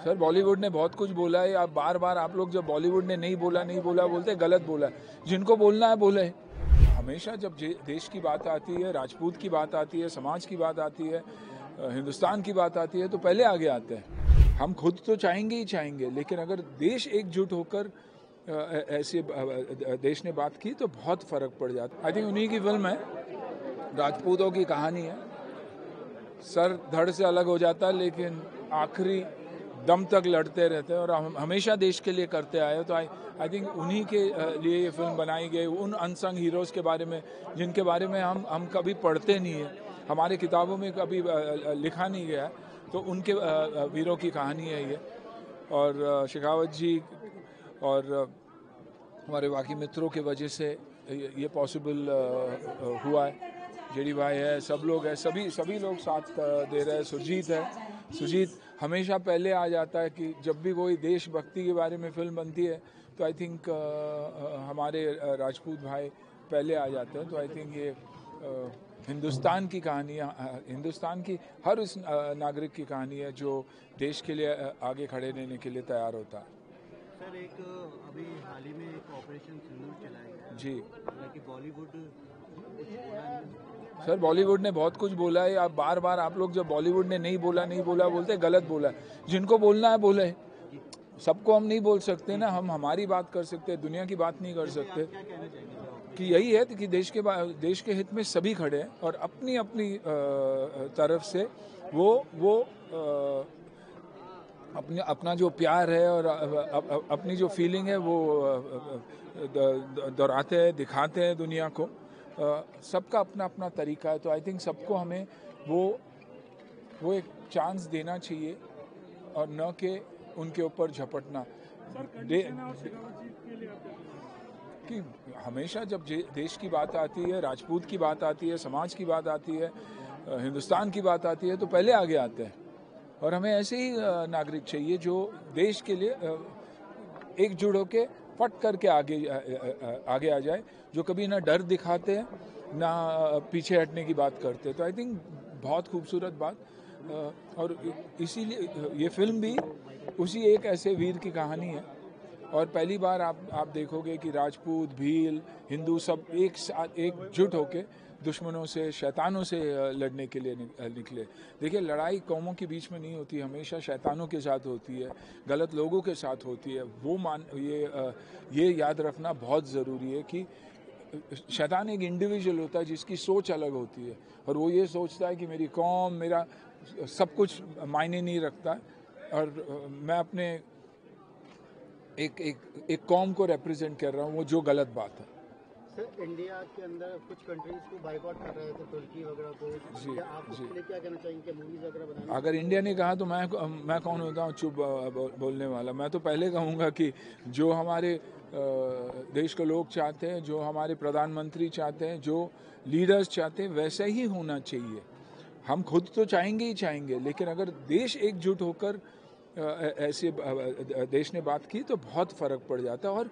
Sir Bollywood ने बहुत कुछ बोला है। आप बार बार आप लोग जब बॉलीवुड ने नहीं बोला बोलते गलत बोला है। जिनको बोलना है बोले। हमेशा जब देश की बात आती है, राजपूत की बात आती है, समाज की बात आती है, हिंदुस्तान की बात आती है तो पहले आगे आते हैं। हम खुद तो चाहेंगे ही चाहेंगे, लेकिन अगर देश एकजुट होकर ऐसे देश ने बात की तो बहुत फर्क पड़ जाता। आई थिंक उन्हीं की फिल्म है, राजपूतों की कहानी है। सर धड़ से अलग हो जाता है लेकिन आखिरी दम तक लड़ते रहते हैं और हम हमेशा देश के लिए करते आए। तो आई थिंक उन्हीं के लिए ये फिल्म बनाई गई, उन अनसंग हीरोज़ के बारे में जिनके बारे में हम कभी पढ़ते नहीं है, हमारे किताबों में कभी लिखा नहीं गया है। तो उनके वीरों की कहानी है ये। और शेखावत जी और हमारे बाकी मित्रों के वजह से ये पॉसिबल हुआ है। जेडी भाई है, सब लोग हैं, सभी लोग साथ दे रहे हैं। सुरजीत हमेशा पहले आ जाता है कि जब भी कोई देशभक्ति के बारे में फिल्म बनती है तो आई थिंक हमारे राजपूत भाई पहले आ जाते हैं। तो आई थिंक ये हिंदुस्तान की कहानी है, हिंदुस्तान की हर उस नागरिक की कहानी है जो देश के लिए आगे खड़े रहने के लिए तैयार होता है। सर एक अभी हाल ही में एक ऑपरेशन सिंदूर चलाया गया जी, कि बॉलीवुड सर बॉलीवुड ने बहुत कुछ बोला है। आप बार बार आप लोग जब बॉलीवुड ने नहीं बोला बोलते गलत बोला है। जिनको बोलना है बोले। सबको हम नहीं बोल सकते ना, हम हमारी बात कर सकते हैं, दुनिया की बात नहीं कर सकते। क्या कहना चाहेंगे कि यही है कि देश के हित में सभी खड़े हैं और अपनी अपनी तरफ से वो अपना जो प्यार है और अपनी जो फीलिंग है वो दोहराते हैं, दिखाते हैं दुनिया को। सबका अपना अपना तरीका है। तो आई थिंक सबको हमें वो एक चांस देना चाहिए और न कि उनके ऊपर झपटना। कि हमेशा जब देश की बात आती है, राजपूत की बात आती है, समाज की बात आती है, हिंदुस्तान की बात आती है तो पहले आगे आते हैं। और हमें ऐसे ही नागरिक चाहिए जो देश के लिए एकजुट होकर फट करके आगे आ जाए, जो कभी ना डर दिखाते हैं ना पीछे हटने की बात करते हैं। तो आई थिंक बहुत खूबसूरत बात। और इसीलिए ये फिल्म भी उसी एक ऐसे वीर की कहानी है। और पहली बार आप देखोगे कि राजपूत, भील, हिंदू सब एक साथ एकजुट होके दुश्मनों से, शैतानों से लड़ने के लिए निकले। देखिए, लड़ाई कौमों के बीच में नहीं होती, हमेशा शैतानों के साथ होती है, गलत लोगों के साथ होती है। ये याद रखना बहुत ज़रूरी है कि शैतान एक इंडिविजुअल होता है जिसकी सोच अलग होती है और वो ये सोचता है कि मेरी कौम, मेरा सब कुछ मायने नहीं रखता। और मैं अपने एक कौम को रिप्रेजेंट कर रहा हूँ, वो जो गलत बात है। सर इंडिया के अंदर कुछ कंट्रीज को बाइकआउट कर रहे थे, तुर्की वगैरह को। जी, आप उसके लिए क्या कहना चाहेंगे कि मूवीज वगैरह बनाने? अगर इंडिया ने कहा तो मैं कौन होता हूँ चुप बोलने वाला। मैं तो पहले कहूँगा कि जो हमारे देश के लोग चाहते हैं, जो हमारे प्रधानमंत्री चाहते हैं, जो लीडर्स चाहते हैं, वैसा ही होना चाहिए। हम खुद तो चाहेंगे ही चाहेंगे, लेकिन अगर देश एकजुट होकर ऐसे देश ने बात की तो बहुत फ़र्क पड़ जाता है। और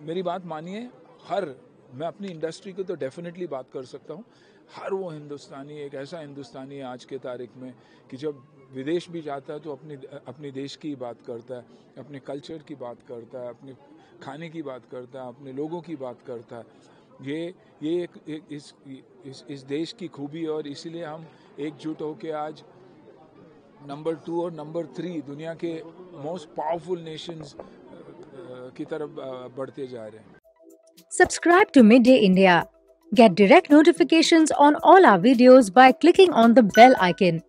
मेरी बात मानिए, मैं अपनी इंडस्ट्री की तो डेफिनेटली बात कर सकता हूँ। हर वो हिंदुस्तानी एक ऐसा हिंदुस्तानी है आज के तारीख में कि जब विदेश भी जाता है तो अपनी देश की बात करता है, अपने कल्चर की बात करता है, अपने खाने की बात करता है, अपने लोगों की बात करता है। ये इस देश की खूबी। और इसीलिए हम एकजुट होकर आज नंबर 2 और नंबर 3 दुनिया के मोस्ट पावरफुल नेशंस की तरफ बढ़ते जा रहे हैं। Subscribe to Midday India. Get direct notifications on all our videos by clicking on the bell icon.